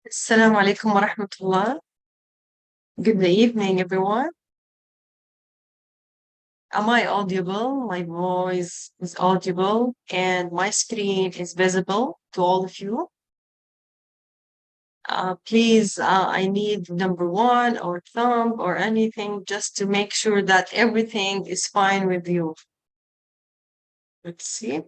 Assalamu alaikum wa rahmatullah. Good evening, everyone. Am I audible? My voice is audible and my screen is visible to all of you. Please, I need number one or thumb or anything just to make sure that everything is fine with you. Let's see.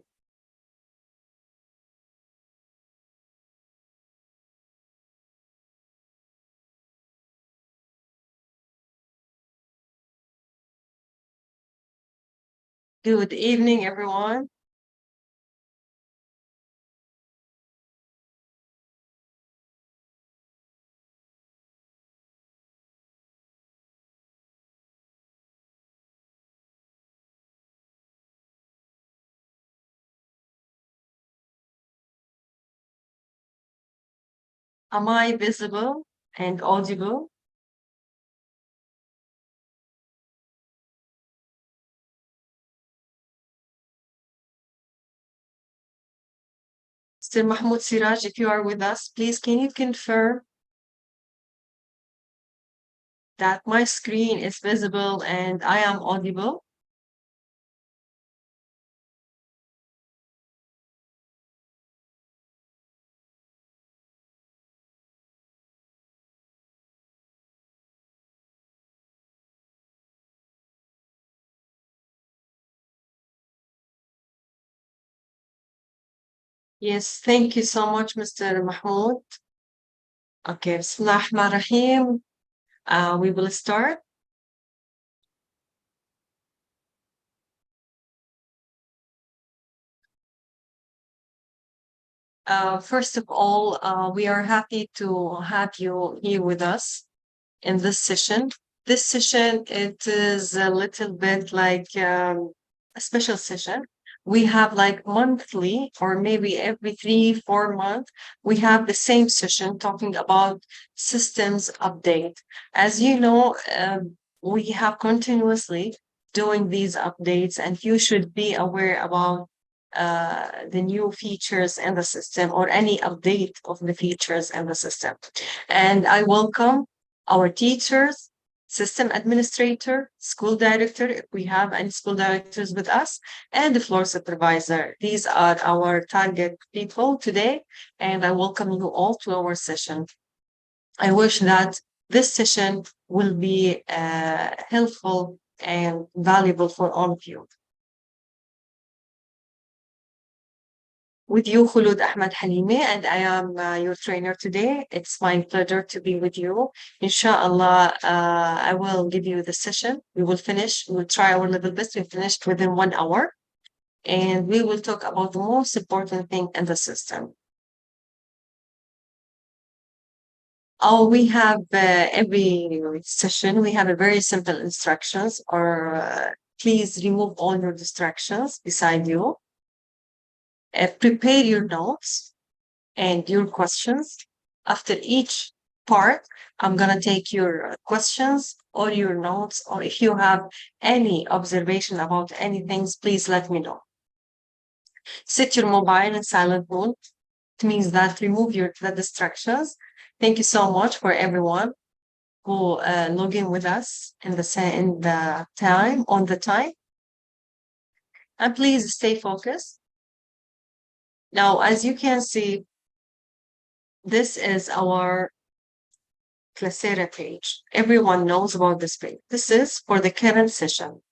Good evening, everyone. Am I visible and audible? Mr. Mahmoud Siraj, if you are with us, please can you confirm that my screen is visible and I am audible? Yes, thank you so much, Mr. Mahmoud. Okay, Bismillah ar-Rahman ar-Rahim. We will start. First of all, we are happy to have you here with us in this session. This session, it is a little bit like a special session. We have like monthly or maybe every 3, 4 months, we have the same session talking about systems update. As you know, we have continuously doing these updates and you should be aware about the new features in the system or any update of the features in the system. And I welcome our teachers, system administrator, school director, if we have any school directors with us, and the floor supervisor. These are our target people today, and I welcome you all to our session. I wish that this session will be helpful and valuable for all of you. With you, Khulud Ahmed Halimi, and I am your trainer today. It's my pleasure to be with you. Inshallah, I will give you the session. We will finish, we will try our level best. We finished within 1 hour, and we will talk about the most important thing in the system. Oh, we have every session, we have a very simple instructions or please remove all your distractions beside you. Prepare your notes and your questions. After each part, I'm going to take your questions or your notes, or if you have any observation about anything, please let me know. Set your mobile in silent mode. It means that remove the distractions. Thank you so much for everyone who log in with us in the time on the time. And please stay focused. Now, as you can see, this is our Classera page. Everyone knows about this page. This is for the current session.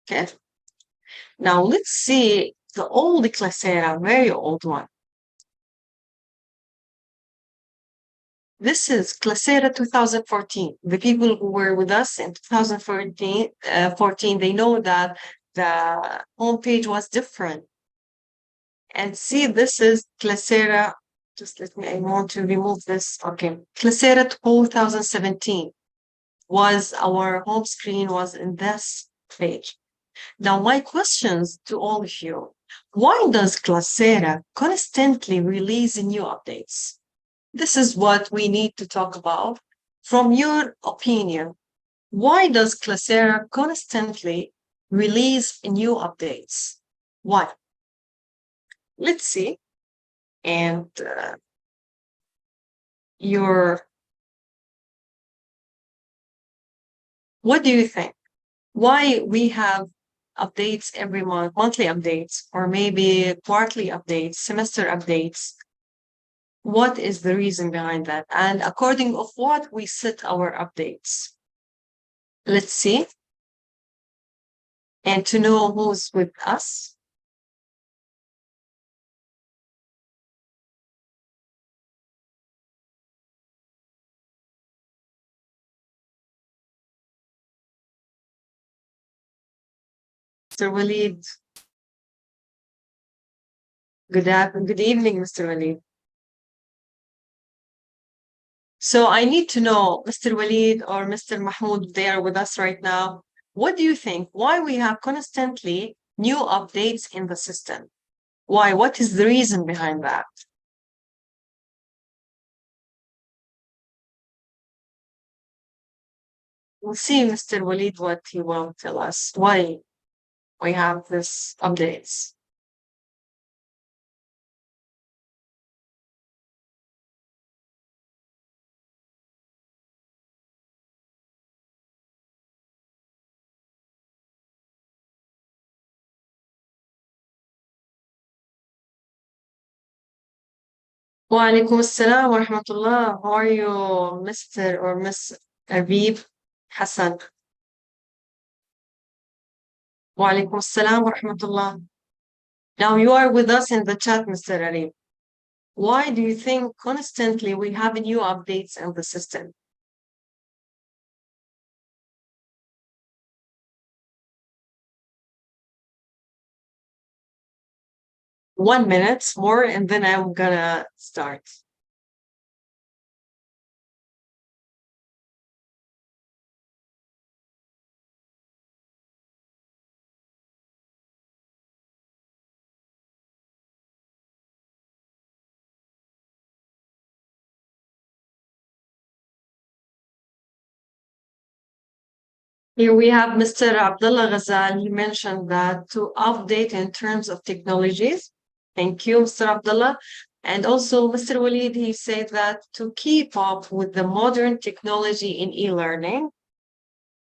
Okay. Now let's see the old Classera, very old one. This is Classera 2014. The people who were with us in 2014, they know that the homepage was different. And see, this is Classera. Just let me, I want to remove this. Okay. Classera 2017 was our home screen was in this page. Now, my questions to all of you, why does Classera constantly release new updates? This is what we need to talk about. From your opinion, why does Classera constantly release new updates? Why? Let's see. And your, what do you think? Why we have updates every month, monthly updates, or maybe quarterly updates, semester updates? What is the reason behind that? And according of what we set our updates? Let's see. And to know who's with us. Mr. Walid. Good evening, Mr. Walid. So I need to know, Mr. Walid or Mr. Mahmoud, they are with us right now. What do you think? Why we have constantly new updates in the system? Why? What is the reason behind that? We'll see, Mr. Walid, what he will tell us. Why we have this updates. Wa alaikum assalam wa rahmatullah. How are you, Mr. or Miss Abib Hassan? Wa alaikum assalam wa rahmatullah. Now you are with us in the chat, Mr. Ali. Why do you think constantly we have new updates in the system? 1 minute more, and then I'm gonna start. Here we have Mr. Abdullah Ghazal. He mentioned that to update in terms of technologies. Thank you, Mr. Abdullah. And also, Mr. Walid, he said that to keep up with the modern technology in e-learning.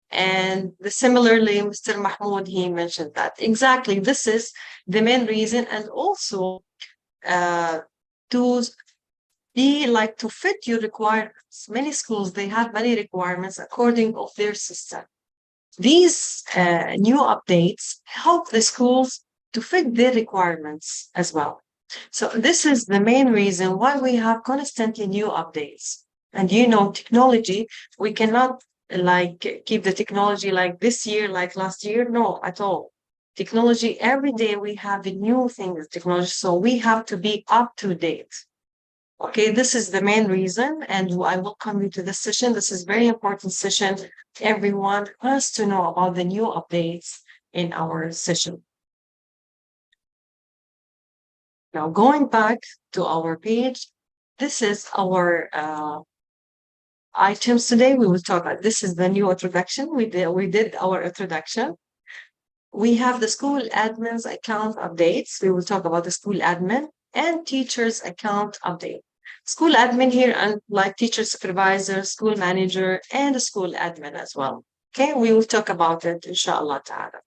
And similarly, Mr. Mahmoud, he mentioned that. Exactly, this is the main reason. And also, uh, to be like to fit your requirements. Many schools, they have many requirements according of their system. These new updates help the schools to fit their requirements as well. So this is the main reason why we have constantly new updates. And technology, we cannot like keep the technology like this year, like last year. No, at all. Technology, every day we have a new thing with technology. So we have to be up to date. Okay, this is the main reason, and I welcome you to this session. This is very important session. Everyone has to know about the new updates in our session. Now, going back to our page, this is our items today. We will talk about this is the new introduction. We did our introduction. We have the school admin's account updates. We will talk about the school admin and teacher's account update. School admin here and like teacher supervisor, school manager, and the school admin as well. Okay, we will talk about it, inshallah ta'ala.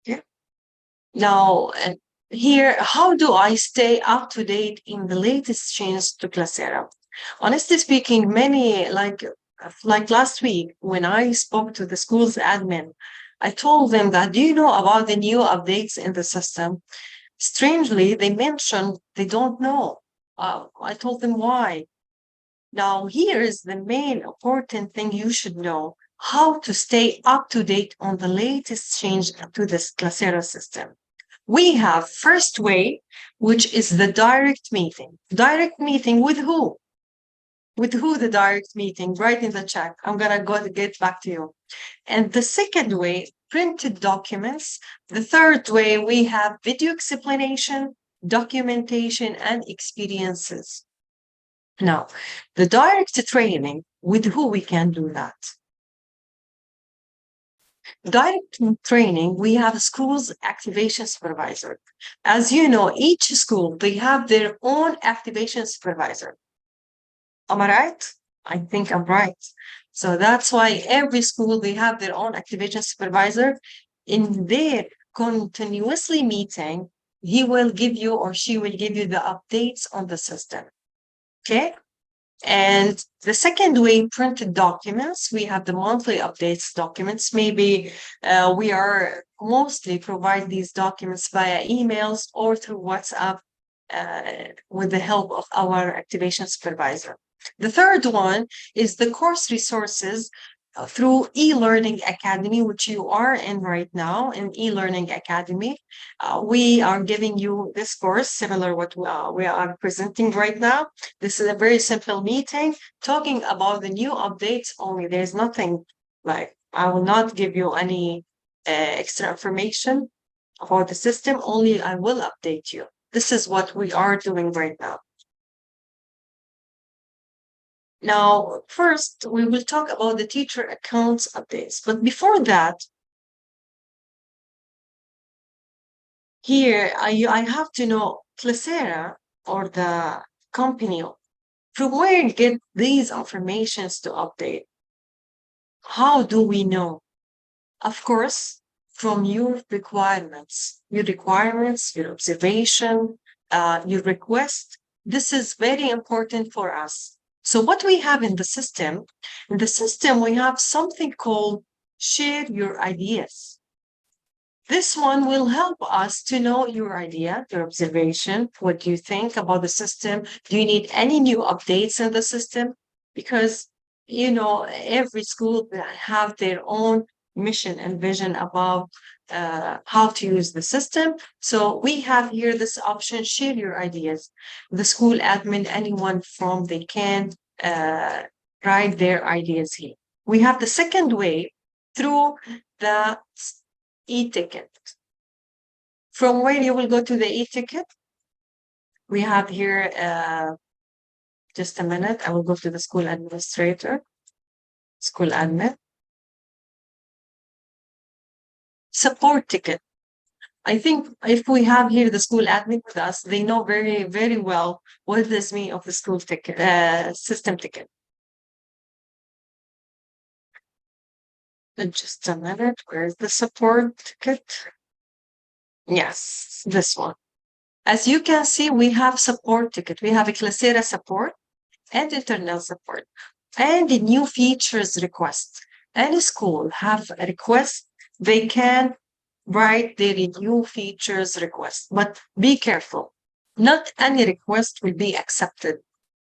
Okay. Now, here, how do I stay up to date in the latest changes to Classera? Honestly speaking, many like last week when I spoke to the school's admin, I told them that, do you know about the new updates in the system? Strangely, they mentioned they don't know. I told them why. Now, here is the main important thing you should know how to stay up to date on the latest change to this Classera system. We have first way, which is the direct meeting. Direct meeting with who? With who the direct meeting? Write in the chat. I'm gonna go to get back to you. And the second way, printed documents. The third way, we have video explanation, documentation, and experiences. Now, the direct training, with who we can do that? Direct training, we have a school's activation supervisor. As you know, each school, they have their own activation supervisor. Am I right? I think I'm right. So that's why every school, they have their own activation supervisor. In their continuously meeting, he will give you or she will give you the updates on the system. Okay. And the second way, printed documents, we have the monthly updates documents. Maybe we are mostly provide these documents via emails or through WhatsApp with the help of our activation supervisor. The third one is the course resources through e-learning academy, which you are in right now in e-learning academy. We are giving you this course similar what we are presenting right now. This is a very simple meeting talking about the new updates only. There's nothing like I will not give you any extra information about the system, only I will update you. This is what we are doing right now. Now, first, we will talk about the teacher accounts updates. But before that, here I have to know Clasera or the company, from where you get these informations to update. How do we know? Of course, from your requirements, your observation, your request. This is very important for us. So what we have in the system, we have something called share your ideas. This one will help us to know your idea, your observation. What do you think about the system? Do you need any new updates in the system? Because, every school have their own mission and vision about how to use the system. So we have here this option, share your ideas. The school admin, anyone from, they can write their ideas here. We have the second way through the e-ticket. From where you will go to the e-ticket, we have here, just a minute, I will go to the school administrator, school admin. Support ticket. I think if we have here the school admin with us, they know very, very well what this means of the school ticket, system ticket. Just a minute, where's the support ticket? Yes, this one. As you can see, we have support ticket. We have a Clasera support and internal support and the new features request. Any school have a request, they can write their new features request, but be careful. Not any request will be accepted.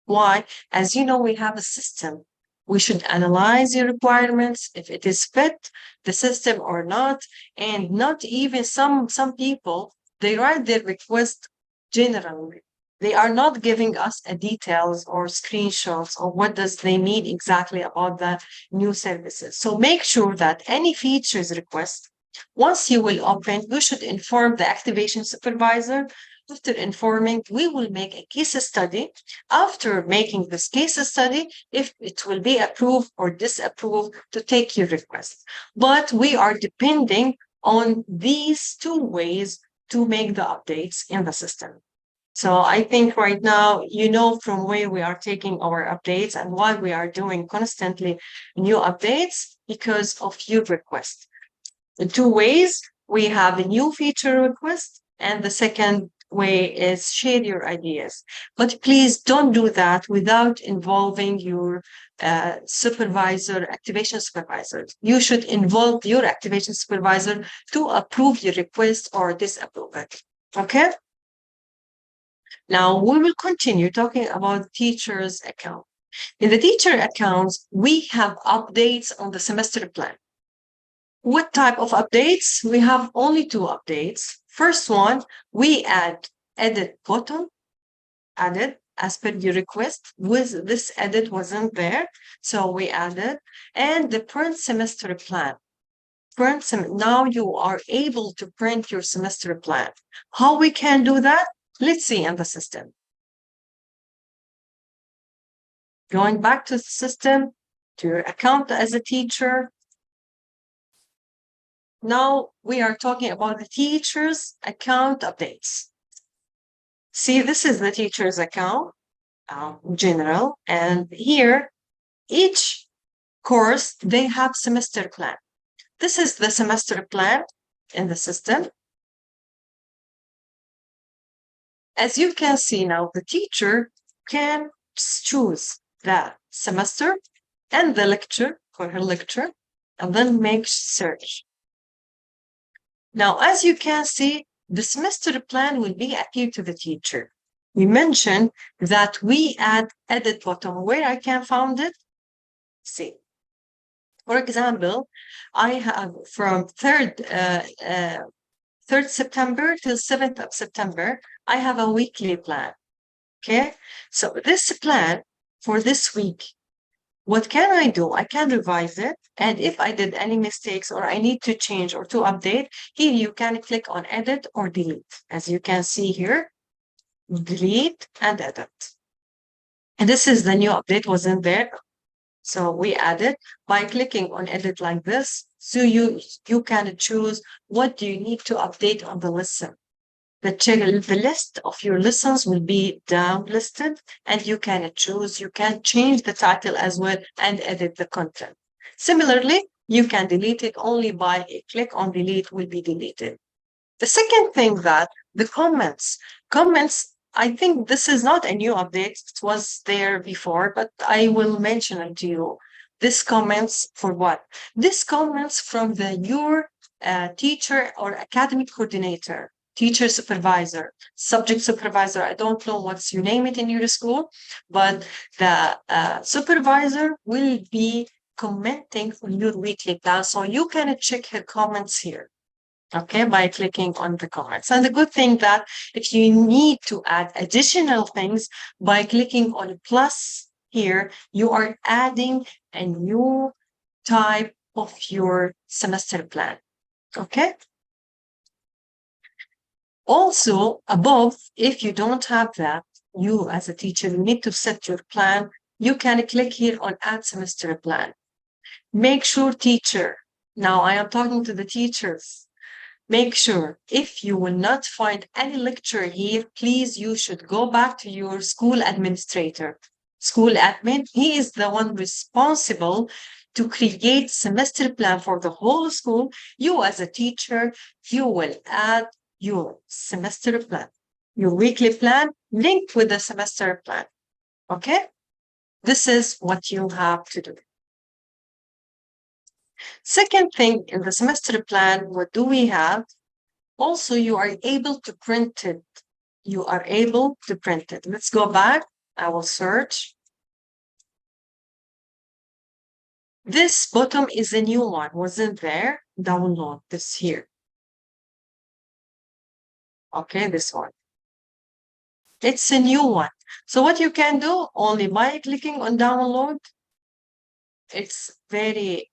Why? As you know, we have a system. We should analyze your requirements, if it is fit the system or not, and not even some people, they write their request generally. They are not giving us a details or screenshots or what does they need exactly about the new services. So make sure that any features request, once you will open, you should inform the activation supervisor. After informing, we will make a case study. After making this case study, if it will be approved or disapproved, to take your request. But we are depending on these two ways to make the updates in the system. So I think right now, from where we are taking our updates and why we are doing constantly new updates because of your request. The two ways, we have a new feature request, and the second way is share your ideas. But please don't do that without involving your activation supervisor. You should involve your activation supervisor to approve your request or disapprove it. Okay? Now we will continue talking about teachers' account. In the teacher accounts, we have updates on the semester plan. What type of updates? We have only two updates. First one, we add edit button, added as per your request. With this edit wasn't there, so we added, and the print semester plan. Now you are able to print your semester plan. How we can do that? Let's see in the system. Going back to the system, to your account as a teacher, Now we are talking about the teacher's account updates. See, this is the teacher's account, general, and here each course they have semester plan. This is the semester plan in the system. As you can see now, the teacher can choose the semester and the lecture for her lecture, and then make search. Now, as you can see, the semester plan will be appear to the teacher. We mentioned that we add edit button where I can find it. See, for example, I have from 3rd September till 7th of September, I have a weekly plan. Okay, so this plan for this week, what can I do? I can revise it. And if I did any mistakes or I need to change or to update, here you can click on edit or delete. As you can see here, delete and edit. And this is the new update wasn't there. So we added by clicking on edit like this. So you can choose what do you need to update on the lesson. The list of your lessons will be down listed, and you can choose, you can change the title as well and edit the content. Similarly, you can delete it only by a click on delete will be deleted. The second thing that the comments, I think this is not a new update. It was there before, but I will mention it to you. This comments for what? This comments from your teacher or academic coordinator, teacher supervisor, subject supervisor. I don't know what's you name it in your school, but the supervisor will be commenting on your weekly plan. So you can check her comments here. Okay, by clicking on the comments. And the good thing that if you need to add additional things by clicking on plus here, you are adding a new type of your semester plan. Okay. Also, above, if you don't have that, you as a teacher you need to set your plan. You can click here on add semester plan. Make sure teacher. Now I am talking to the teachers. Make sure if you will not find any lecture here, please, you should go back to your school administrator. School admin, he is the one responsible to create semester plan for the whole school. You as a teacher, you will add your semester plan, your weekly plan linked with the semester plan. Okay? This is what you have to do. Second thing in the semester plan, what do we have? Also, you are able to print it. You are able to print it. Let's go back. I will search. This bottom is a new one. Wasn't there? Download this here. Okay, this one. It's a new one. So what you can do only by clicking on download, it's very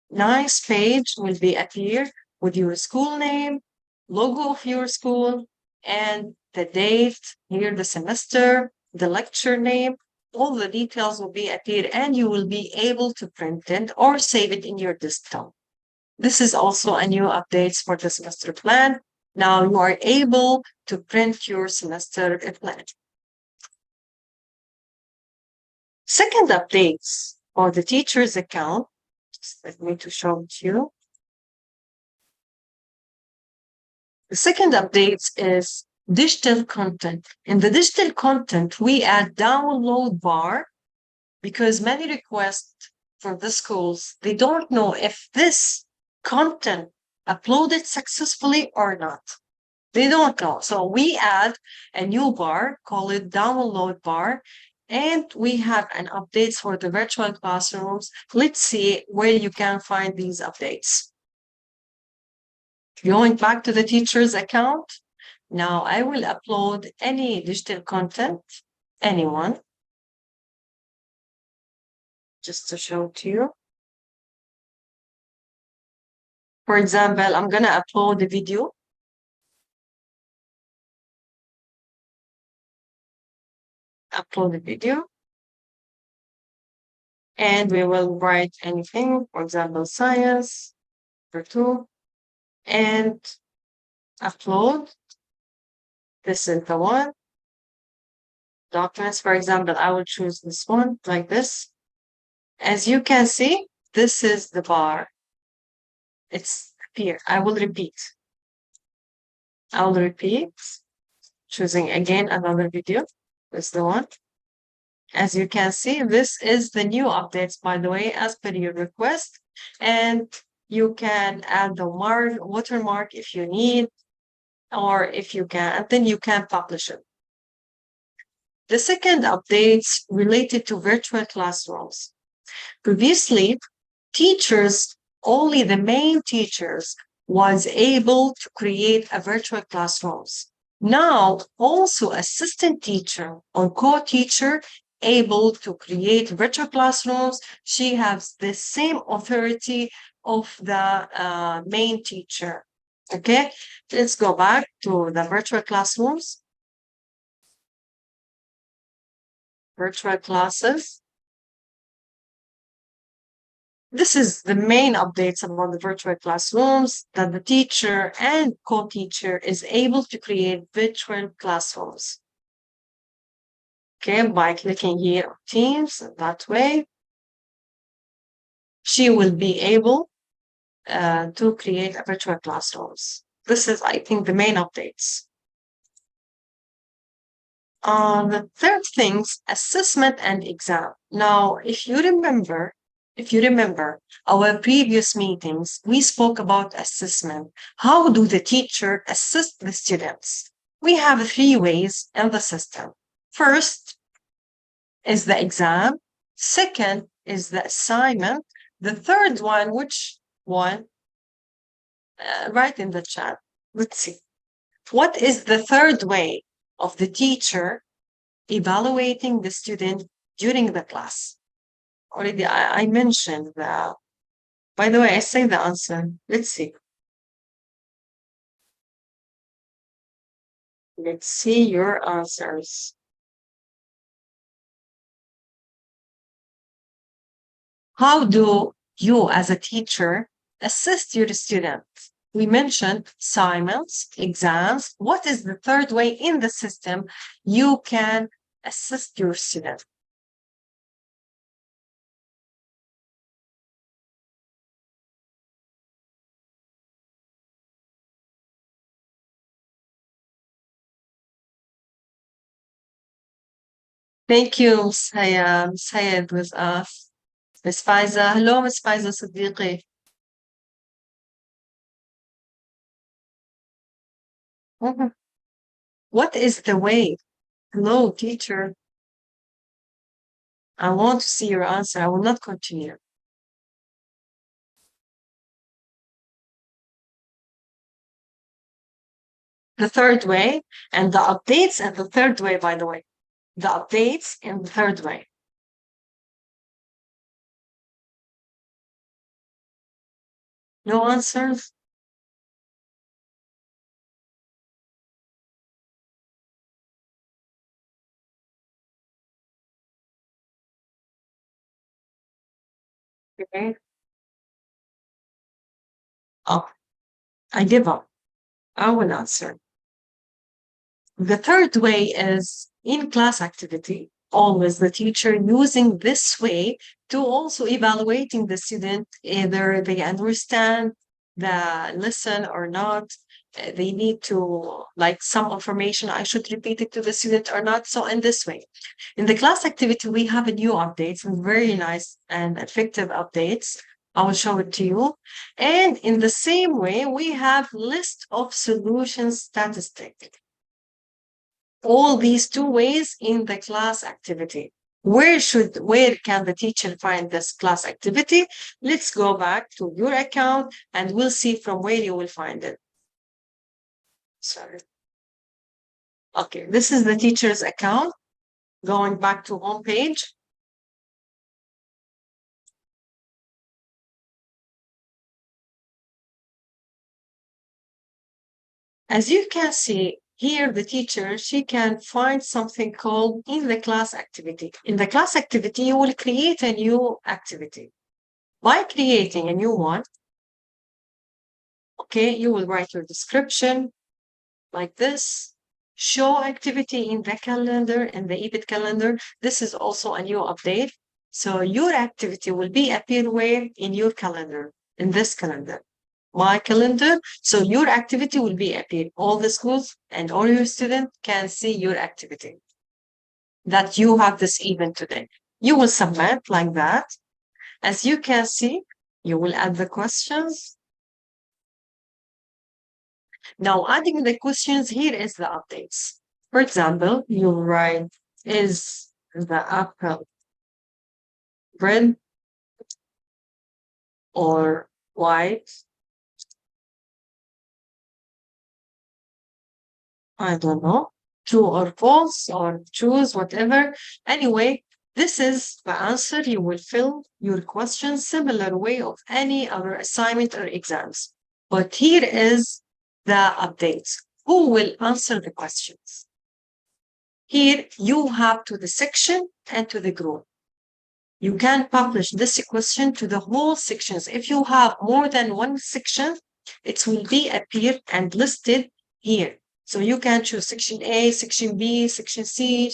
nice page will be appear with your school name, logo of your school, and the date, here the semester, the lecture name, all the details will be appear and you will be able to print it or save it in your desktop. This is also a new updates for the semester plan. Now you are able to print your semester plan. Second updates for the teacher's account. Let me to show it to you. The second update is digital content. In the digital content, we add download bar because many requests for the schools, they don't know if this content uploaded successfully or not. They don't know. So we add a new bar, call it download bar, and we have an updates for the virtual classrooms. Let's see where you can find these updates. Going back to the teacher's account, now I will upload any digital content, anyone, just to show to you. For example, I'm going to upload a video. Upload the video. And we will write anything, for example, science. number 2, and upload. This is the one. Documents, for example, I will choose this one like this. As you can see, this is the bar. It's here. I will repeat. Choosing again another video. This is the one. As you can see, this is the new updates, by the way, as per your request. And you can add the watermark if you need, or if you can, and then you can publish it. The second updates related to virtual classrooms. Previously, teachers, only the main teachers, was able to create a virtual classrooms. Now, also assistant teacher or co-teacher able to create virtual classrooms. She has the same authority of the main teacher. Okay, let's go back to the virtual classrooms. Virtual classes. This is the main updates about the virtual classrooms, that the teacher and co-teacher is able to create virtual classrooms. Okay, by clicking here on Teams, that way, she will be able to create a virtual classrooms. This is, I think, the main updates. The third things, assessment and exam. Now, if you remember our previous meetings, we spoke about assessment. How do the teacher assist the students? We have 3 ways in the system. First is the exam. Second is the assignment. The third one, which one? Write in the chat. Let's see. What is the third way of the teacher evaluating the student during the class? Already I mentioned that. By the way, I say the answer. Let's see. Let's see your answers. How do you, as a teacher, assist your students? We mentioned assignments, exams. What is the third way in the system you can assist your student? Thank you, Ms. Sayed with us. Ms. Faiza. Hello, Ms. Faiza Siddiqui. Mhm. What is the way? Hello, teacher. I want to see your answer. I will not continue. The third way, and the updates and the third way, by the way. The updates and the third way. No answers? Okay. Oh, I give up. I will answer. The third way is in class activity. Always the teacher using this way to also evaluating the student, either they understand the lesson or not. They need to, like, some information, I should repeat it to the student or not. So in this way, in the class activity, we have a new updates and very nice and effective updates. I will show it to you. And in the same way, we have list of solution statistic. All these 2 ways in the class activity. Where can the teacher find this class activity? Let's go back to your account and we'll see from where you will find it. Sorry. Okay, this is the teacher's account. Going back to home page. As you can see here, the teacher, she can find something called in the class activity. In the class activity, you will create a new activity. By creating a new one, Okay, you will write your description like this. Show activity in the calendar, in the EBIT calendar. This is also a new update. So your activity will be appear where? In your calendar, in this calendar, my calendar. So your activity will be appear. All the schools and all your students can see your activity that you have this event today. You will submit like that. As you can see, you will add the questions. Now, adding the questions, here is the updates. For example, you write, is the apple red or white? I don't know. True or false, or choose, whatever. Anyway, this is the answer. You will fill your questions similar way of any other assignment or exams. But here is the updates. Who will answer the questions? Here you have to the section and to the group. You can publish this question to the whole sections. If you have more than one section, it will be appeared and listed here. So you can choose section A, section B, section C,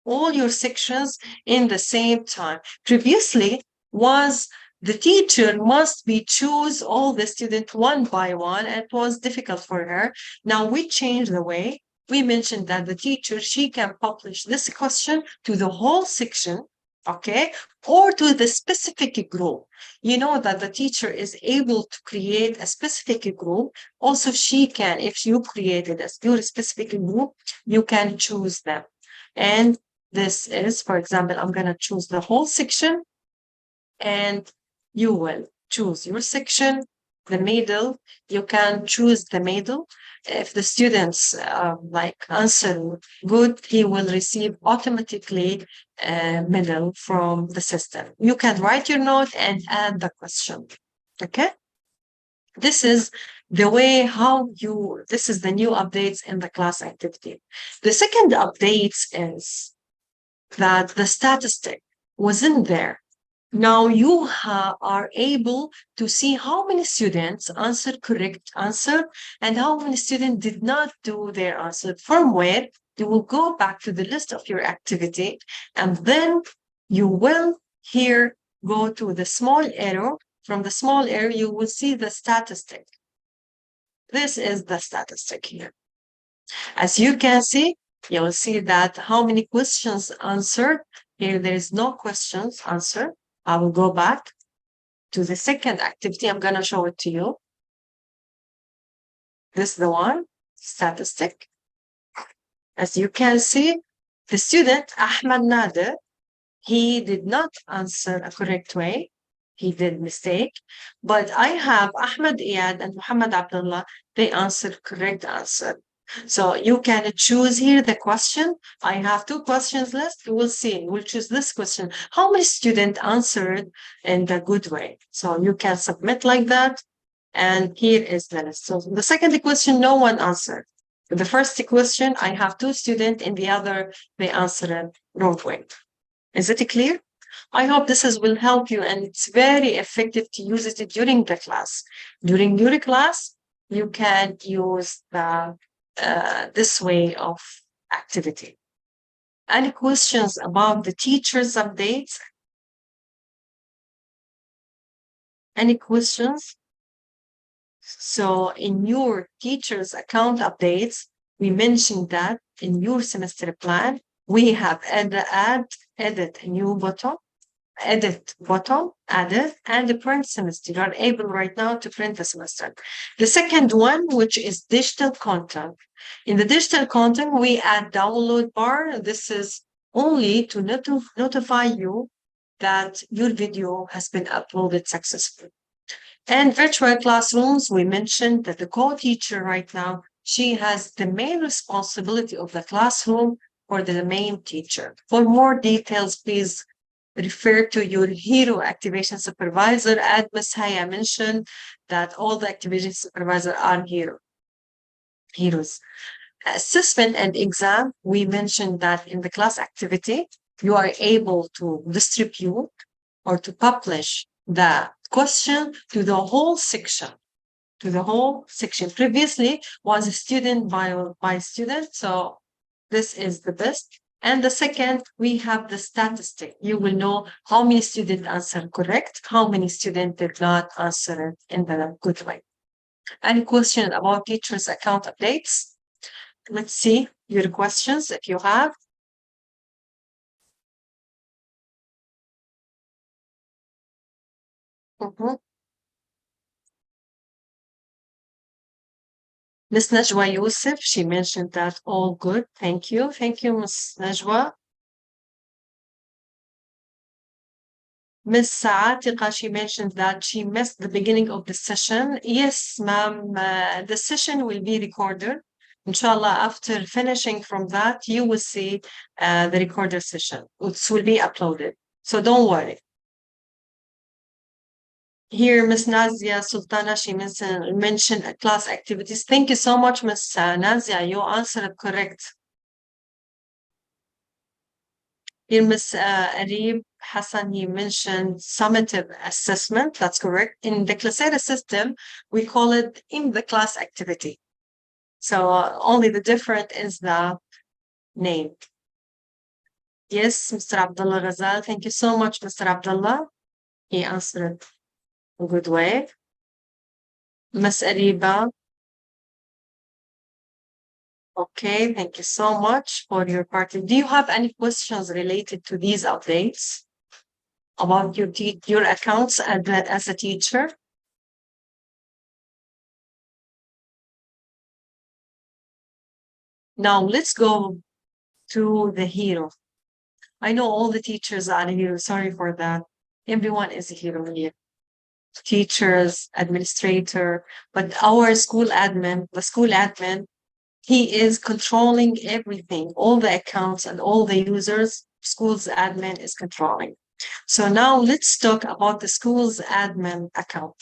all your sections in the same time. Previously was the teacher must be choose all the student one by one. It was difficult for her. Now we changed the way. We mentioned that the teacher, she can publish this question to the whole section, okay, or to the specific group. You know that the teacher is able to create a specific group. Also, she can, if you created a specific group, you can choose them. And this is, for example, I'm going to choose the whole section, and you will choose your section, the middle. You can choose the middle. If the students like answer good, he will receive automatically middle from the system. You can write your note and add the question. Okay. This is the way how you, this is the new updates in the class activity. The second updates is that the statistic wasn't there. Now you are able to see how many students answered correct answer and how many students did not do their answer. From where you will go back to the list of your activity, and then you will here go to the small arrow. From the small arrow, you will see the statistic. This is the statistic here. As you can see, you will see that how many questions answered. Here there is no questions answered. I will go back to the second activity. I'm going to show it to you. This is the one, statistic. As you can see, the student, Ahmad Nader, he did not answer a correct way. He did mistake. But I have Ahmad Iyad and Muhammad Abdullah, they answered correct answer. So you can choose here the question. I have two questions list. You will see. We'll choose this question. How many students answered in the good way? So you can submit like that. And here is the list. So the second question, no one answered. The first question, I have two students. In the other, they answered wrong way. Is it clear? I hope this will help you, and it's very effective to use it during the class. During your class, you can use the this way of activity. Any questions about the teacher's updates? Any questions? So in your teacher's account updates, we mentioned that in your semester plan, we have edit a new button, edit button, added, and the print semester. You are able right now to print the semester. The second one, which is digital content. In the digital content, we add download bar. This is only to notify you that your video has been uploaded successfully. And virtual classrooms, we mentioned that the co-teacher right now, she has the main responsibility of the classroom for the main teacher. For more details, please refer to your hero activation supervisor. As Ms. Haya mentioned, that all the activation supervisors are heroes. Assessment and exam, we mentioned that in the class activity, you are able to distribute or to publish the question to the whole section. to the whole section. Previously was student by student, so this is the best. And the second, we have the statistic. You will know how many students answered correct, how many students did not answer it in the good way. Any question about teachers' account updates? Let's see your questions if you have. Miss Najwa Yusuf, she mentioned that all good. Thank you. Thank you, Miss Najwa. Miss Saatika, she mentioned that she missed the beginning of the session. Yes, ma'am, the session will be recorded. Inshallah, after finishing from that, you will see the recorder session. It will be uploaded. So don't worry. Here, Miss Nazia Sultana, she mentioned class activities. Thank you so much, Miss Nazia. You answered correct. Here, Miss Arib Hassan, he mentioned summative assessment. That's correct. In the Clasera system, we call it in the class activity. So only the difference is the name. Yes, Mr. Abdullah Ghazal. Thank you so much, Mr. Abdullah. He answered a good way. Miss Ariba. Okay, thank you so much for your party. Do you have any questions related to these updates about your accounts as a teacher? Now let's go to the hero. I know all the teachers are here. Sorry for that. Everyone is a hero here. Teachers, administrator, but our school admin, the school admin, he is controlling everything, all the accounts and all the users, school's admin is controlling. So now let's talk about the school's admin account.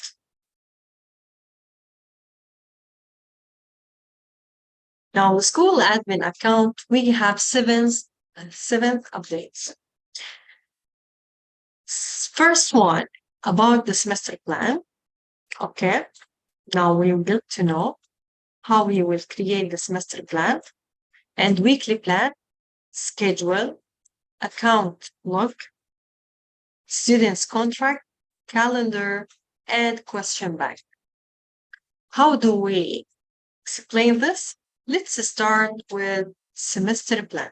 Now, the school admin account, we have seven updates. First one, about the semester plan. Okay, now we will get to know how we will create the semester plan and weekly plan, schedule, account log, students contract, calendar, and question bank. How do we explain this? Let's start with semester plan.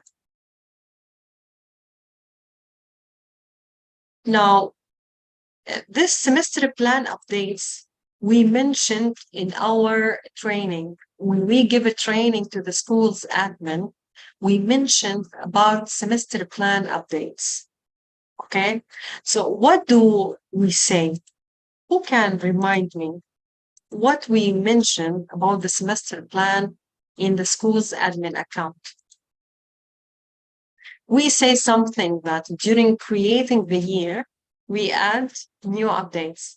Now, this semester plan updates we mentioned in our training. When we give a training to the school's admin, we mentioned about semester plan updates. Okay, so what do we say? Who can remind me what we mentioned about the semester plan in the school's admin account? We say something that during creating the year, we add new updates.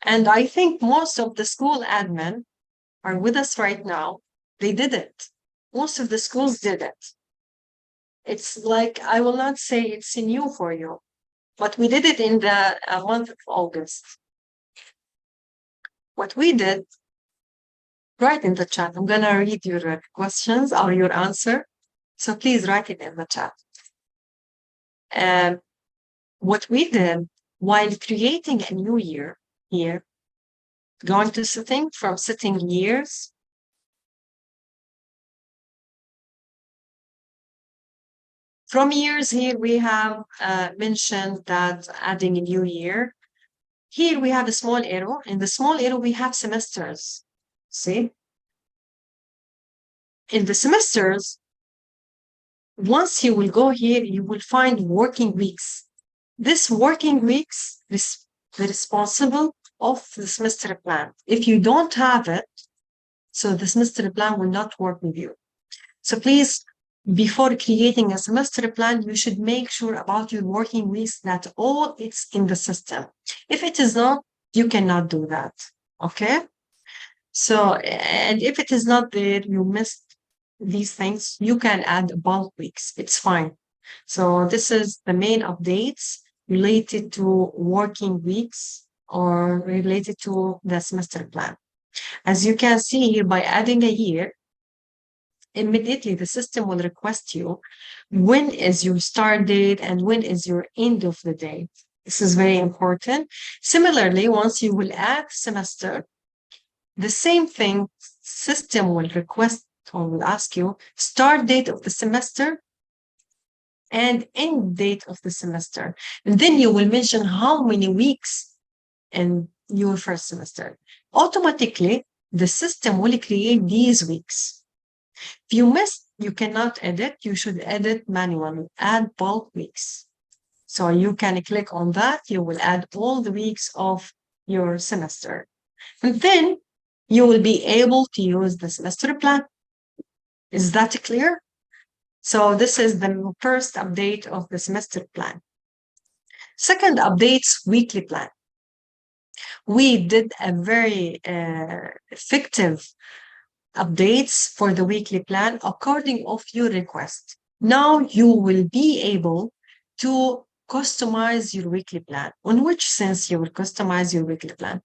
And I think most of the school admin are with us right now. They did it. Most of the schools did it. It's like, I will not say it's new for you, but we did it in the month of August. What we did, write in the chat. I'm going to read your questions or your answer. So please write it in the chat. And what we did while creating a new year here, going to setting from setting years. From years here, we have mentioned that adding a new year. Here we have a small arrow. In the small arrow, we have semesters. See? In the semesters, once you will go here, you will find working weeks. This working weeks is the responsible of the semester plan. If you don't have it, so the semester plan will not work with you. So please, before creating a semester plan, you should make sure about your working weeks that all it's in the system. If it is not, you cannot do that. Okay? So, and if it is not there, you missed these things, you can add bulk weeks. It's fine. So this is the main updates related to working weeks or related to the semester plan. As you can see here, by adding a year, immediately the system will request you when is your start date and when is your end of the day. This is very important. Similarly, once you will add semester, the same thing, system will request or will ask you start date of the semester and end date of the semester. And then you will mention how many weeks in your first semester. Automatically, the system will create these weeks. If you miss, you cannot edit. You should edit manually, add bulk weeks. So you can click on that. You will add all the weeks of your semester. And then you will be able to use the semester plan. Is that clear? So this is the first update of the semester plan. Second update's weekly plan. We did a very effective updates for the weekly plan according of your request. Now you will be able to customize your weekly plan. On which sense you will customize your weekly plan?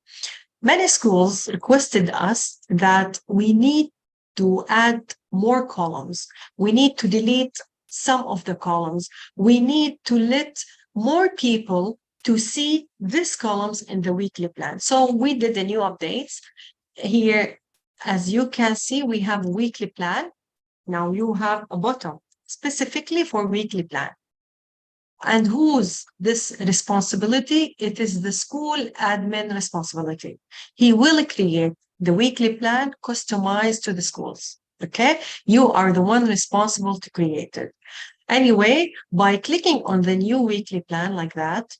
Many schools requested us that we need to add more columns. We need to delete some of the columns. We need to let more people to see these columns in the weekly plan. So we did the new updates. Here, as you can see, we have a weekly plan. Now you have a button specifically for weekly plan. And whose this responsibility? It is the school admin responsibility. He will create the weekly plan customized to the schools. Okay, you are the one responsible to create it. Anyway, by clicking on the new weekly plan like that,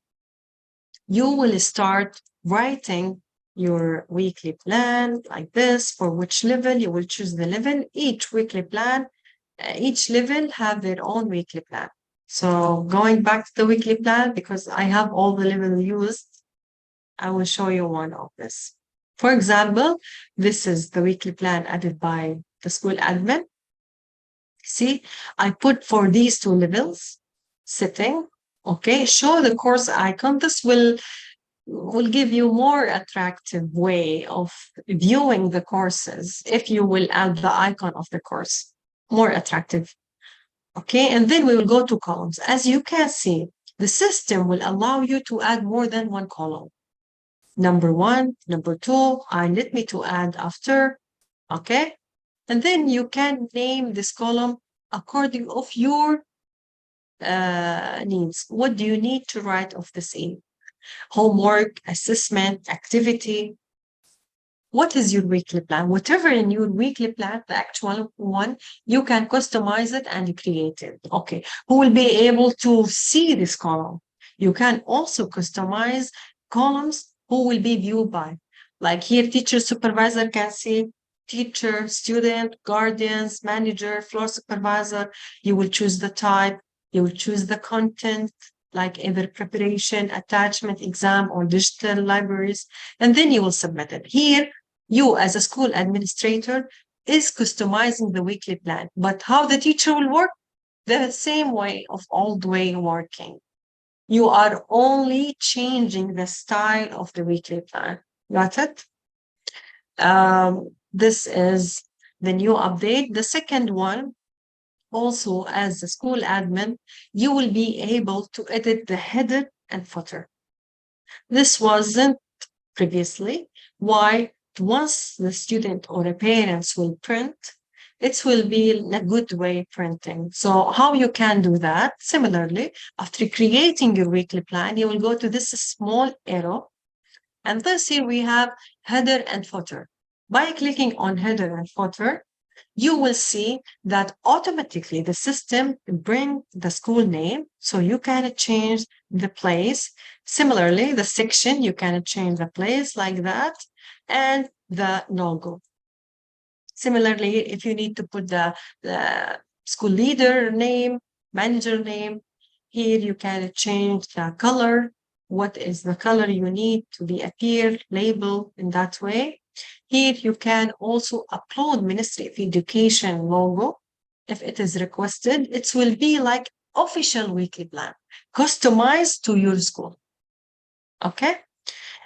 you will start writing your weekly plan like this. For which level, you will choose the level. Each weekly plan, each level have their own weekly plan. So going back to the weekly plan, because I have all the levels used, I will show you one of this. For example, this is the weekly plan added by the school admin. See, I put for these two levels, setting, okay, show the course icon. This will give you more attractive way of viewing the courses if you will add the icon of the course, more attractive. Okay, and then we will go to columns. As you can see, the system will allow you to add more than one column. Number one, number two, and let me to add after, okay? And then you can name this column according of your needs. What do you need to write of this in? Homework, assessment, activity. What is your weekly plan? Whatever in your weekly plan, the actual one, you can customize it and create it. Okay, who will be able to see this column? You can also customize columns who will be viewed by. Like here, teacher supervisor can see teacher, student, guardians, manager, floor supervisor. You will choose the type, you will choose the content, like either preparation, attachment, exam, or digital libraries, and then you will submit it. Here, you as a school administrator is customizing the weekly plan, but how the teacher will work? The same way of old way working. You are only changing the style of the weekly plan. Got it? This is the new update. The second one, also as a school admin, you will be able to edit the header and footer. This wasn't previously. Why? Once the student or the parents will print, it will be a good way printing. So how you can do that? Similarly, after creating your weekly plan, you will go to this small arrow. And this here we have header and footer. By clicking on header and footer, you will see that automatically the system bring the school name, so you can change the place. Similarly, the section, you can change the place like that, and the logo. Similarly, if you need to put the school leader name, manager name, here you can change the color. What is the color you need to be appear, label in that way. Here you can also upload Ministry of Education logo if it is requested. It will be like official weekly plan, customized to your school. Okay.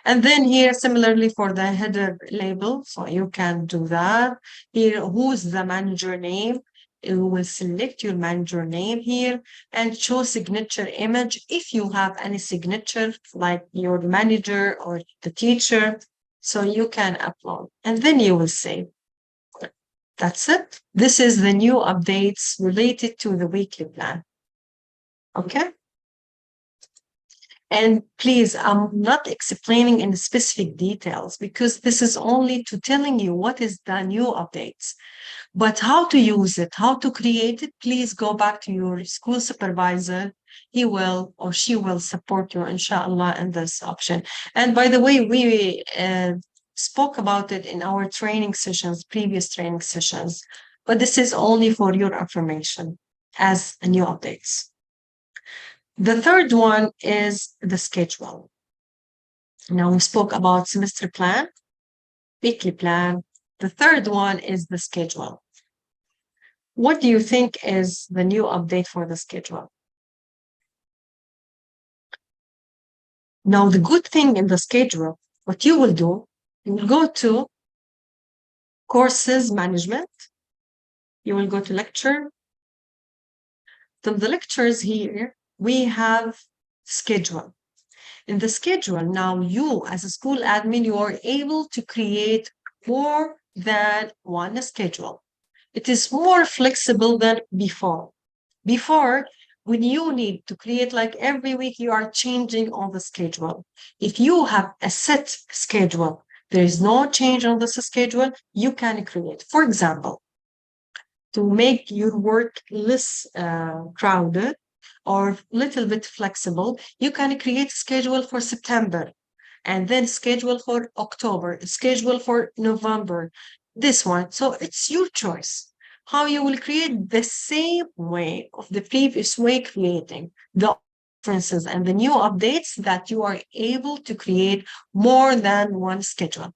And then here, similarly for the header label, so you can do that. Here, who's the manager name? You will select your manager name here and show signature image if you have any signature like your manager or the teacher. So you can upload and then you will save. That's it. This is the new updates related to the weekly plan. Okay. And please, I'm not explaining in specific details because this is only to telling you what is the new updates. But how to use it, how to create it, please go back to your school supervisor. He will or she will support you, inshallah, in this option. And by the way, we spoke about it in our training sessions, previous training sessions, but this is only for your information as new updates. The third one is the schedule. Now we spoke about semester plan, weekly plan. The third one is the schedule. What do you think is the new update for the schedule? Now, the good thing in the schedule, what you will do, you will go to courses management, you will go to lecture. From the lectures here, we have schedule. In the schedule, now you as a school admin, you are able to create more than one schedule. It is more flexible than before. Before, when you need to create like every week, you are changing on the schedule. If you have a set schedule, there is no change on this schedule, you can create. For example, to make your work less crowded or little bit flexible, you can create a schedule for September and then schedule for October, schedule for November, this one. So it's your choice how you will create the same way of the previous way creating the differences and the new updates that you are able to create more than one schedule.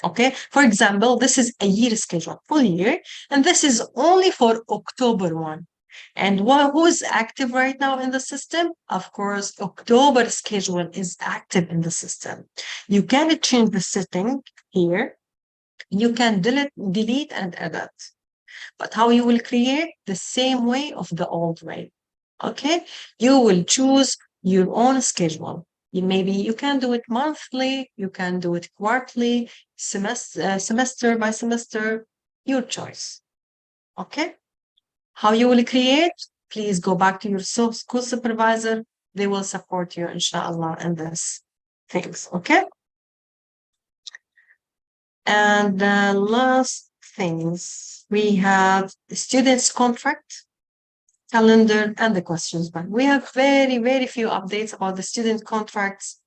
Okay, for example, this is a year schedule, full year, and this is only for October 1. And who is active right now in the system? Of course, October schedule is active in the system. You can change the setting here. You can delete and edit. But how you will create the same way of the old way. Okay, you will choose your own schedule. Maybe you can do it monthly, you can do it quarterly, semester by semester, your choice. Okay, how you will create? Please go back to your school supervisor. They will support you, inshallah, in this things. Okay. And the last things we have the students' contract, calendar, and the questions bank. We have very, very few updates about the student contracts,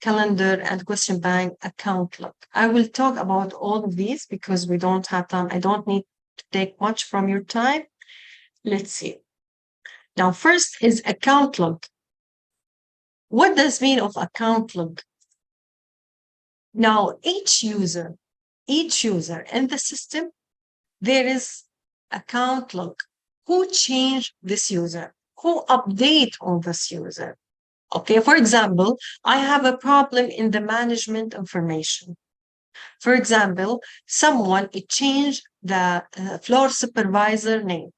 calendar, and question bank account log. I will talk about all of these because we don't have time. I don't need to take much from your time. Let's see. Now, first is account log. What does mean of account log? Now, each user in the system, there is account log. Who changed this user? Who update on this user? Okay, for example, I have a problem in the management information. For example, someone changed the floor supervisor name.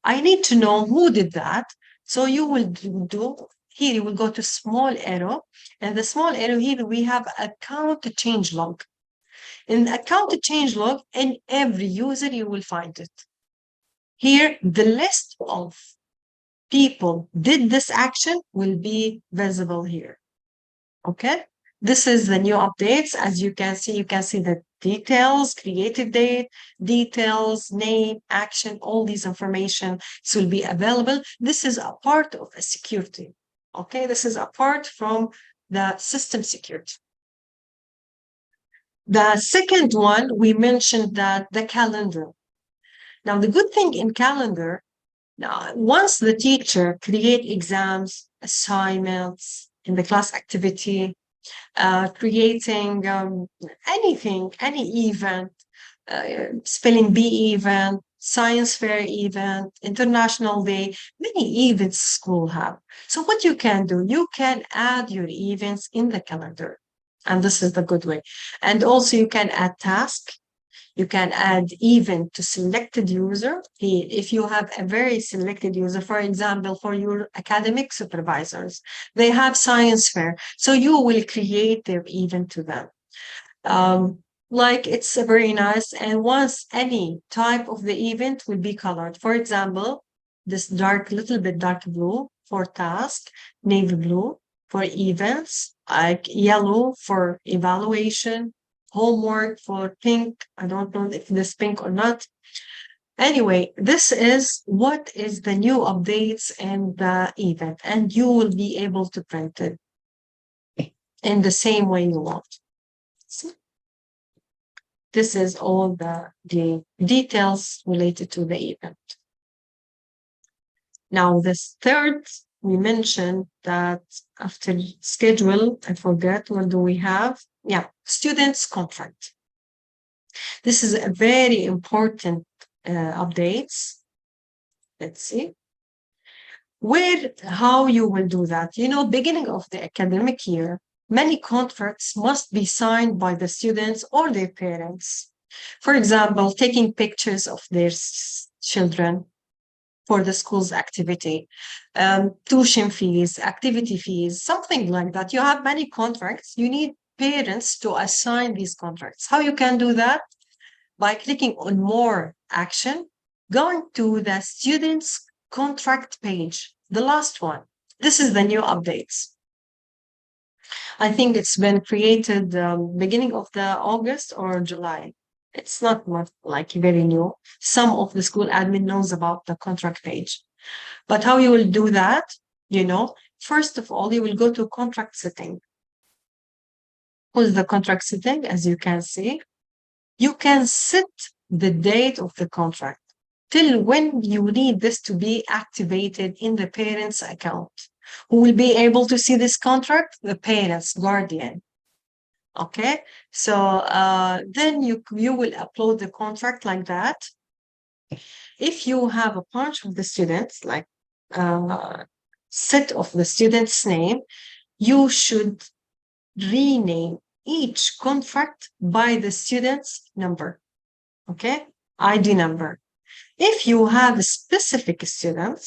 I need to know who did that. So you will do here, you will go to small arrow, and the small arrow here we have account change log. In account change log, in every user you will find it. Here, the list of people did this action will be visible here. Okay, this is the new updates. As you can see the details, created date, details, name, action, all these information will be available. This is a part of a security. Okay, this is apart from the system security. The second one, we mentioned that the calendar. Now, the good thing in calendar, now, once the teacher create exams, assignments in the class activity, creating anything, any event, spelling bee event, science fair event, international day, many events school have. So what you can do, you can add your events in the calendar. And this is the good way. And also you can add task. You can add event to selected user. If you have a very selected user, for example, for your academic supervisors, they have science fair. So you will create their event to them. Like it's a very nice. And once any type of the event will be colored, for example, this dark, little bit dark blue for task, navy blue for events, like yellow for evaluation, homework for pink. I don't know if this pink or not. Anyway, this is what is the new updates in the event, and you will be able to print it in the same way you want. See? This is all the details related to the event. Now, this third, we mentioned that after schedule, I forget, what do we have? Yeah, students contract. This is a very important updates. Let's see. How you will do that? Beginning of the academic year, many contracts must be signed by the students or their parents. For example, taking pictures of their children for the school's activity, tuition fees, activity fees, something like that. You have many contracts. You need parents to assign these contracts. How you can do that? By clicking on more action, going to the students contract page, the last one. This is the new updates. I think it's been created beginning of the August or July. It's not much, like very new. Some of the school admin knows about the contract page. But how you will do that, first of all, you will go to contract setting. Who's the contract setting? As you can see, you can set the date of the contract till when you need this to be activated in the parent's account. Who will be able to see this contract? The parent's guardian. Okay, so then you will upload the contract like that. If you have a bunch of the students, like set of the student's name, you should rename each contract by the student's number. Okay, ID number. If you have a specific student,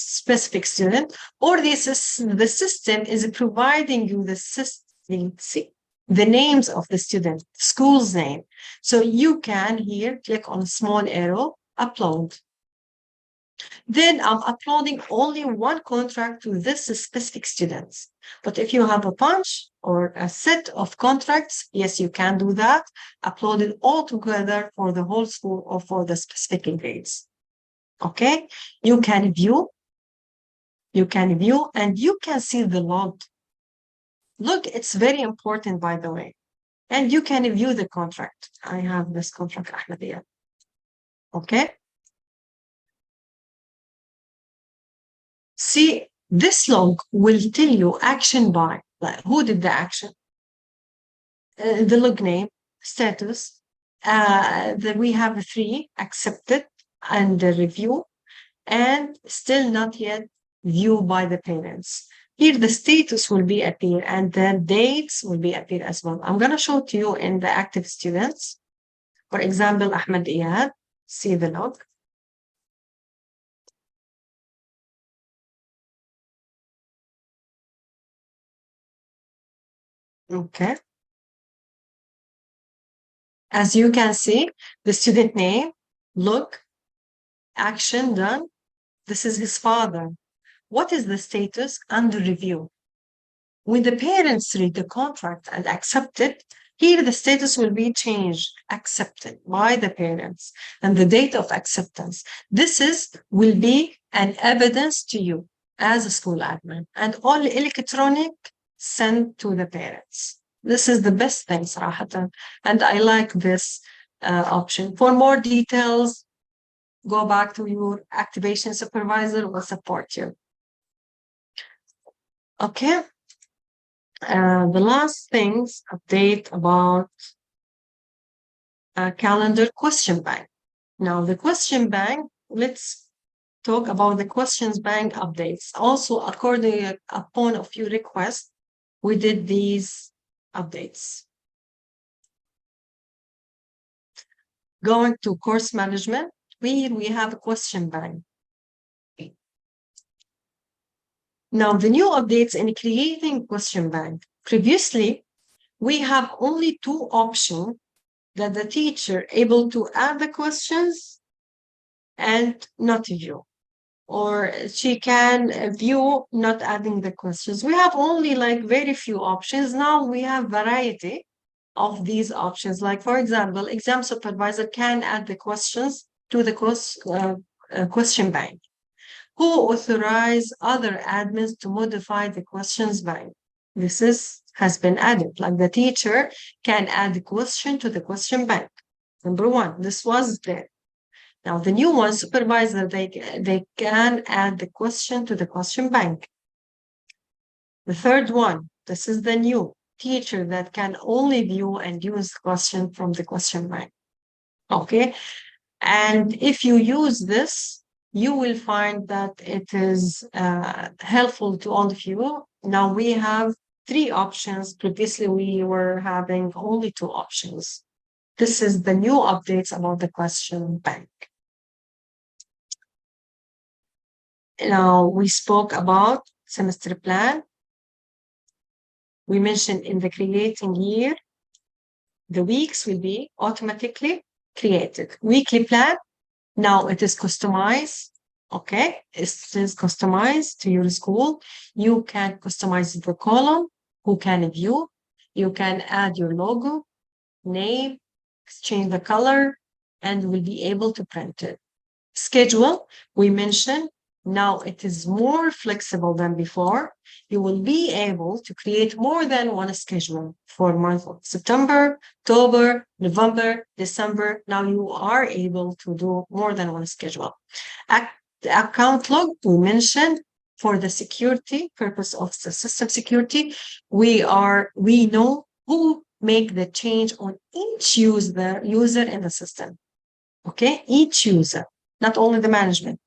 or the system is providing you the names of the student, school's name. So you can here click on small arrow, upload. Then I'm uploading only one contract to this specific students. But if you have a bunch or a set of contracts, yes, you can do that. Upload it all together for the whole school or for the specific grades. Okay, you can view, and you can see the log. Look, it's very important, by the way. And you can view the contract. I have this contract, Ahmadiyya. Okay. See, this log will tell you action by, like who did the action, the log name, status. Then we have 3 accepted and review, and still not yet view by the parents. Here the status will be appear and the dates will be appear as well. I'm going to show to you in the active students. For example, Ahmed Iyad, see the log. Okay. As you can see, the student name, log, action done. This is his father. What is the status? Under review. When the parents read the contract and accept it, here the status will be changed, accepted by the parents, and the date of acceptance. This will be an evidence to you as a school admin, and all electronic sent to the parents. This is the best thing, صراحة, and I like this option. For more details, go back to your activation supervisor will support you. Okay. The last things update about calendar question bank. Now the question bank, let's talk about the questions bank updates. Also, according upon a few requests, we did these updates. Going to course management, we have a question bank. Now, the new updates in creating question bank. Previously, we have only two options that the teacher able to add the questions and not view, or she can view not adding the questions. We have only like very few options. Now we have variety of these options. Like, for example, exam supervisor can add the questions to the question bank. Who authorize other admins to modify the questions bank? This has been added. Like the teacher can add the question to the question bank. Number one, this was there. Now the new one, supervisor, they can add the question to the question bank. The third one, this is the new teacher that can only view and use question from the question bank. Okay. And if you use this, you will find that it is helpful to all of you. Now we have three options. Previously, we were having only two options. This is the new updates about the question bank. Now we spoke about semester plan. We mentioned in the creating year, the weeks will be automatically created. Weekly plan, now it is customized. Okay, it is customized to your school. You can customize the column, who can view. You can add your logo, name, change the color, and will be able to print it. Schedule, we mentioned, now it is more flexible than before. You will be able to create more than one schedule for month of September, October, November, December. Now you are able to do more than one schedule. The account log, we mentioned, for the security purpose of the system security, we know who make the change on each user in the system. Okay, each user, not only the management,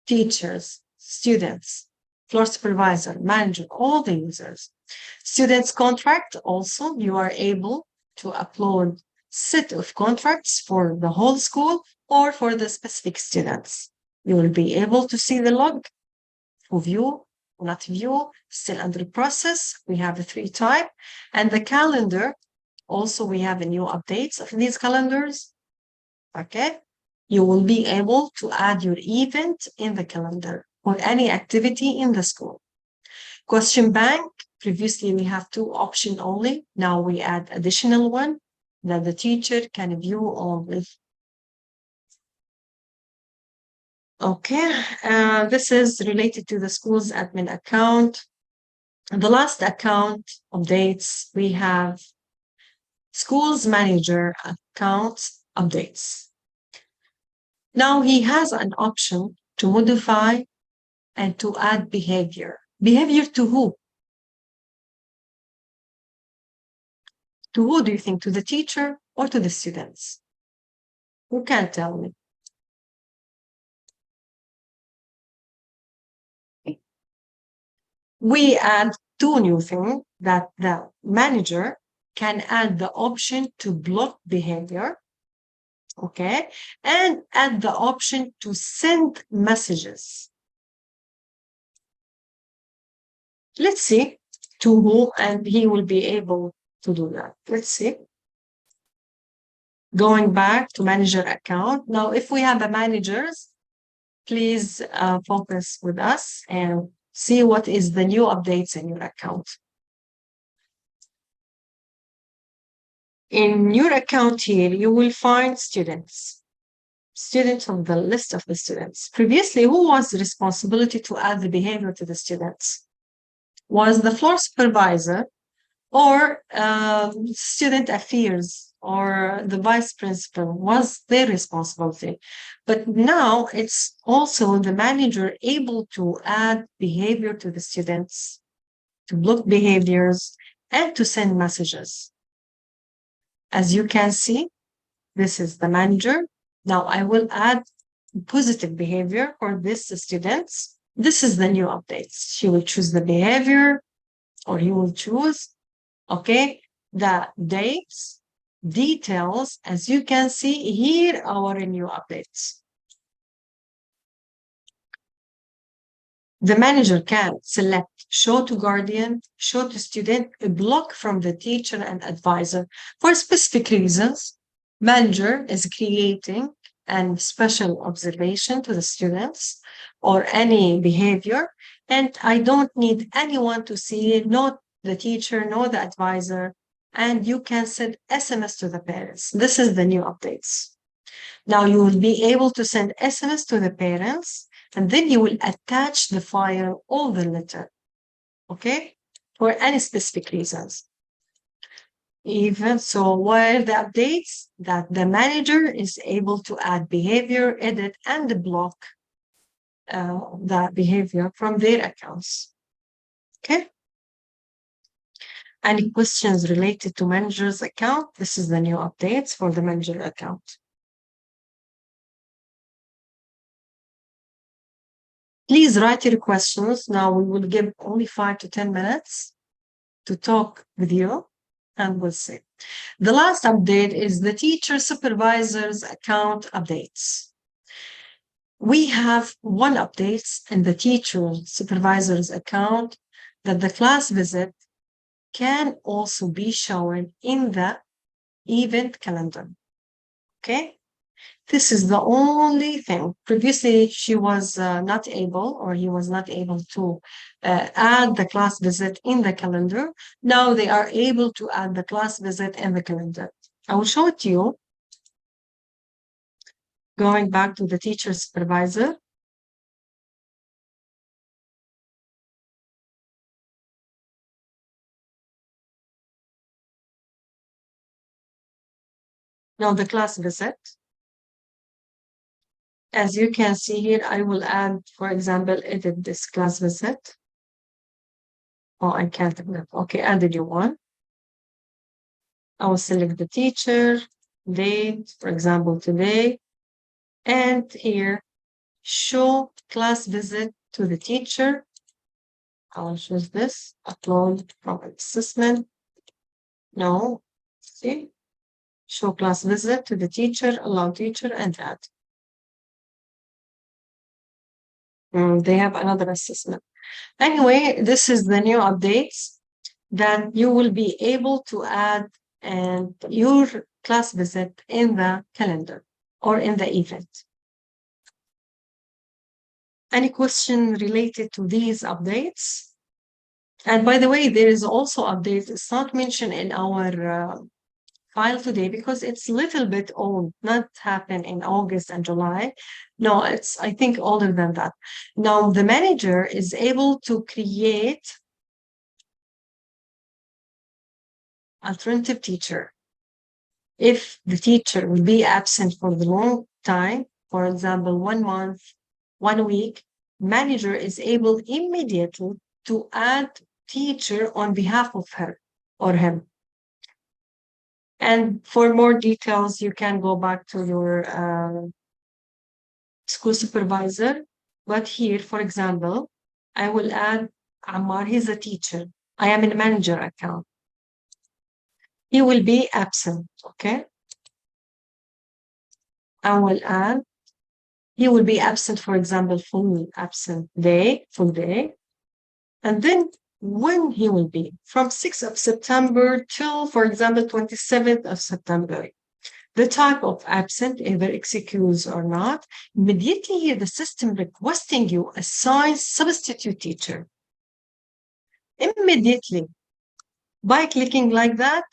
teachers, students, floor supervisor, manager, all the users. Students contract also, you are able to upload set of contracts for the whole school or for the specific students. You will be able to see the log, who view, who not view, still under process. We have the three type. And the calendar, also we have a new updates of these calendars. Okay. You will be able to add your event in the calendar or any activity in the school. Question bank, previously we have two options only. Now we add additional one that the teacher can view only. Okay, this is related to the school's admin account. The last account updates, we have school's manager account updates. Now he has an option to modify and to add behavior. Behavior to who? To who do you think? To the teacher or to the students? Who can tell me? We add two new things, that the manager can add the option to block behavior. Okay, and add the option to send messages. Let's see to who, and he will be able to do that. Let's see. Going back to manager account. Now, if we have a managers, please focus with us and see what is the new updates in your account. In your account here, you will find students on the list of the students. Previously, who was the responsibility to add the behavior to the students? Was the floor supervisor or student affairs or the vice principal, was their responsibility. But now it's also the manager able to add behavior to the students, to block behaviors, and to send messages. As you can see, this is the manager. Now I will add positive behavior for this students. This is the new updates. She will choose the behavior, or he will choose, okay, the dates, details, as you can see here, our new updates. The manager can select show to guardian, show to student, block from the teacher and advisor. For specific reasons, manager is creating a special observation to the students or any behavior, and I don't need anyone to see it, not the teacher, nor the advisor, and you can send SMS to the parents. This is the new updates. Now you will be able to send SMS to the parents, and then you will attach the file or the letter, okay, for any specific reasons. Even so, what are the updates? That the manager is able to add behavior, edit, and block the behavior from their accounts. Okay. Any questions related to manager's account? This is the new updates for the manager account. Please write your questions. Now we will give only 5 to 10 minutes to talk with you, and we'll see. The last update is the teacher supervisor's account updates. We have one update in the teacher supervisor's account that the class visit can also be shown in the event calendar. Okay. This is the only thing. Previously, she was not able, or he was not able to add the class visit in the calendar. Now they are able to add the class visit in the calendar. I will show it to you. Going back to the teacher supervisor. Now the class visit. As you can see here, I will add, for example, edit this class visit. Oh, I can't. Okay, add a new one. I will select the teacher, date, for example, today, and here, show class visit to the teacher. I'll choose this, upload from assessment. No, see, show class visit to the teacher, allow teacher, and add. They have another assessment. Anyway, this is the new updates that you will be able to add and your class visit in the calendar or in the event. Any question related to these updates? And by the way, there is also updates. It's not mentioned in our file today because it's a little bit old, not happened in August and July. No, it's, I think, older than that. Now, the manager is able to create alternative teacher. If the teacher will be absent for the long time, for example, 1 month, 1 week, manager is able immediately to add teacher on behalf of her or him. And for more details, you can go back to your school supervisor. But here, for example, I will add Ammar, he's a teacher. I am in a manager account. He will be absent, okay? I will add, he will be absent, for example, full absent day, full day. And then when he will be, from 6th of September till, for example, 27th of September. The type of absent, either excuse or not, immediately here the system requesting you assign substitute teacher. Immediately, by clicking like that,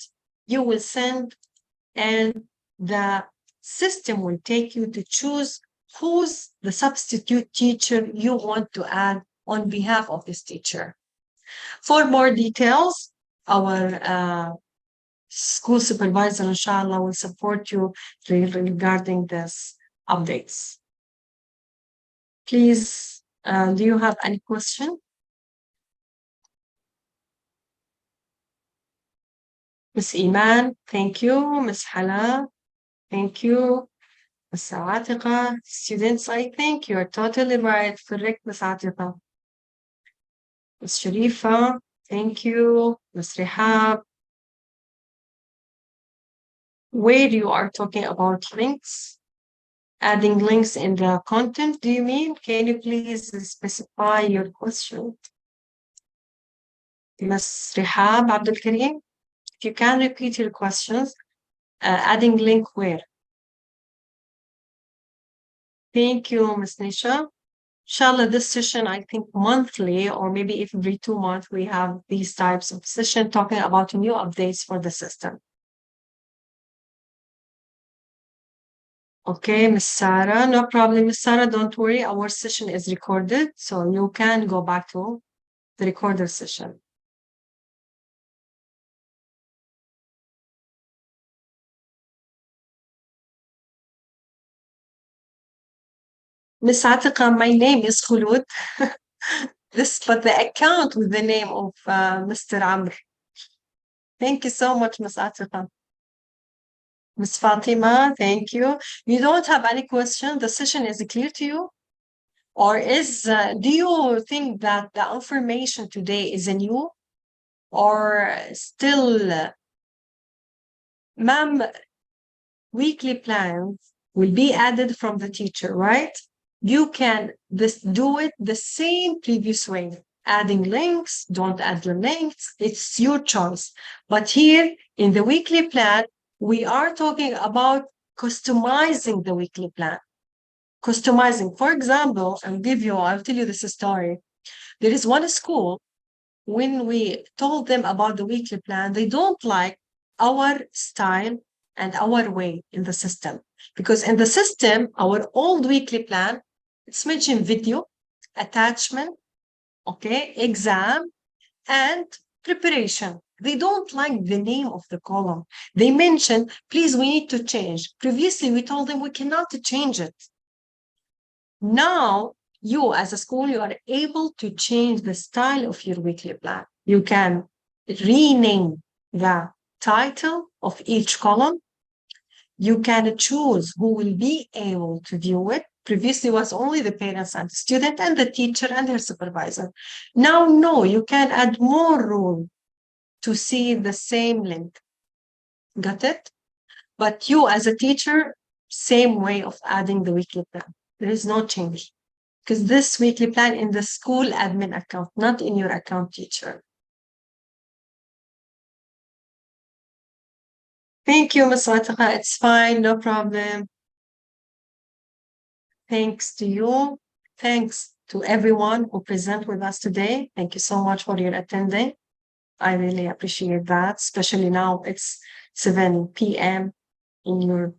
you will send, and the system will take you to choose who's the substitute teacher you want to add on behalf of this teacher. For more details, our school supervisor, inshallah, will support you regarding this updates. Please, do you have any question? Miss Iman, thank you. Miss Hala, thank you. Miss Atiqa, students, I think you're totally right. Correct, Miss Atiqa. Miss Sharifa, thank you. Miss Rihab, Where you are talking about links, adding links in the content, do you mean? Can you please specify your question? Ms. Rihab Abdul Karim, if you can repeat your questions, adding link where? Thank you, Ms. Nisha. Inshallah, this session, I think monthly or maybe every 2 months, we have these types of session talking about new updates for the system. Okay, Miss Sarah, no problem. Miss Sarah, don't worry. Our session is recorded, so you can go back to the recorder session. Miss Atiqa, my name is Khulud. But the account with the name of Mr. Amr. Thank you so much, Miss Atiqa. Miss Fatima, thank you. You don't have any question? The session is clear to you? Or do you think that the information today is new? Or still, ma'am, weekly plans will be added from the teacher, right? You can do it the same previous way. Adding links, don't add the links, it's your choice. But here in the weekly plan, we are talking about customizing the weekly plan. Customizing, for example, I'll tell you this story. There is one school, when we told them about the weekly plan, they don't like our style and our way in the system. Because in the system, our old weekly plan, it's mentioned video, attachment, okay, exam, and preparation. They don't like the name of the column. They mention, please, we need to change. Previously, we told them we cannot change it. Now, you as a school, you are able to change the style of your weekly plan. You can rename the title of each column. You can choose who will be able to view it. Previously was only the parents and the student and the teacher and their supervisor. Now, no, you can add more room to see the same link. Got it? But you as a teacher, same way of adding the weekly plan. There is no change. Because this weekly plan in the school admin account, not in your account teacher. Thank you, Ms. Fatiha. It's fine, no problem. Thanks to you. Thanks to everyone who present with us today. Thank you so much for your attending. I really appreciate that, especially now it's 7 p.m. in your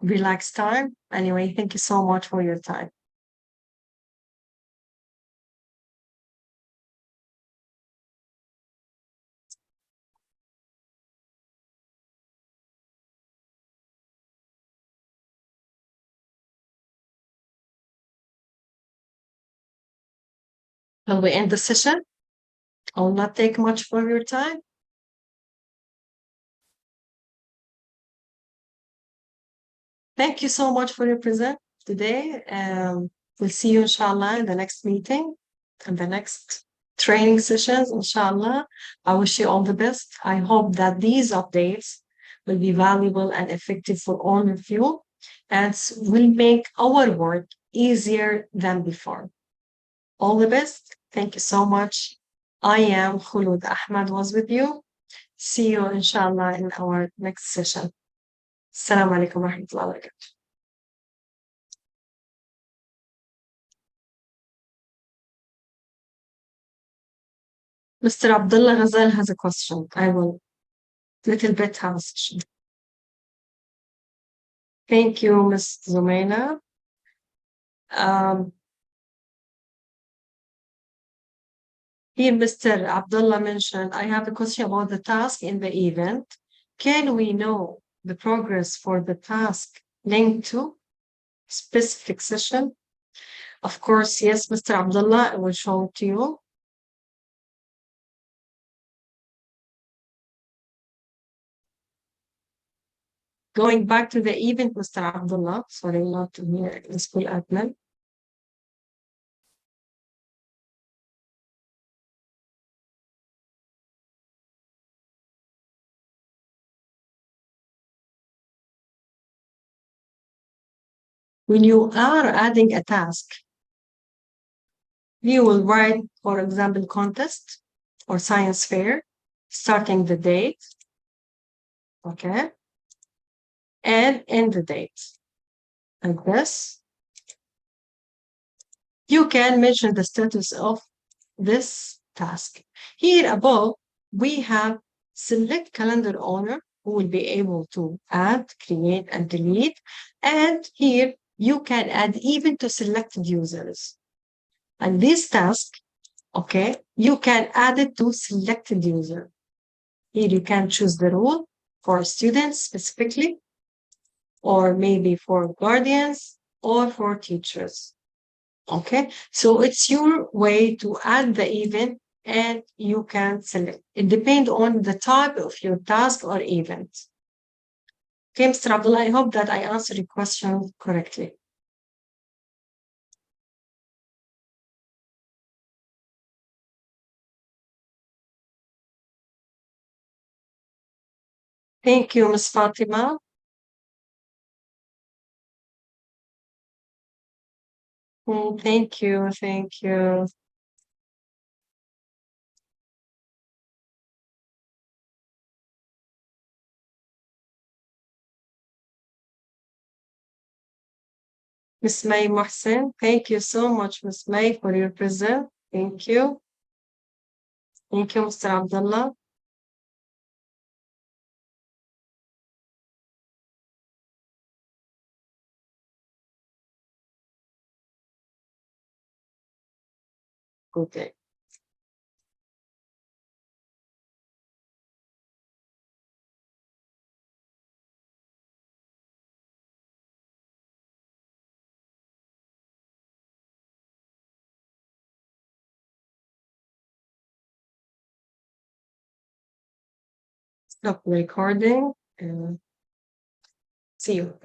relaxed time. Anyway, thank you so much for your time. Will we end the session? I'll not take much for your time. Thank you so much for your present today. We'll see you, inshallah, in the next meeting and the next training sessions, inshallah. I wish you all the best. I hope that these updates will be valuable and effective for all of you and will make our work easier than before. All the best. Thank you so much. I am Khulud Ahmad was with you. See you, inshallah, in our next session. Assalamu alaikum wa rahmatullahi wa barakatuh. Mr. Abdullah Ghazal has a question. I will little bit have a session. Thank you, Ms. Zumaina. Here, Mr. Abdullah mentioned, I have a question about the task in the event. Can we know the progress for the task linked to specific session? Of course, yes, Mr. Abdullah, I will show it to you. Going back to the event, Mr. Abdullah, sorry, not here, the school admin. When you are adding a task, you will write, for example, contest or science fair, starting the date, okay, and end the date, like this. You can mention the status of this task. Here above, we have select calendar owner who will be able to add, create, and delete. And here you can add even to selected users. And this task, okay, you can add it to selected user. Here you can choose the rule for students specifically, or maybe for guardians or for teachers. Okay, so it's your way to add the event and you can select. It depends on the type of your task or event. Okay, Mr. Abdullah, I hope that I answered your question correctly. Thank you, Ms. Fatima. Thank you, thank you. Ms. May Mohsen, thank you so much, Ms. May, for your present. Thank you. Thank you, Mr. Abdullah. Good day. Stop recording and see you.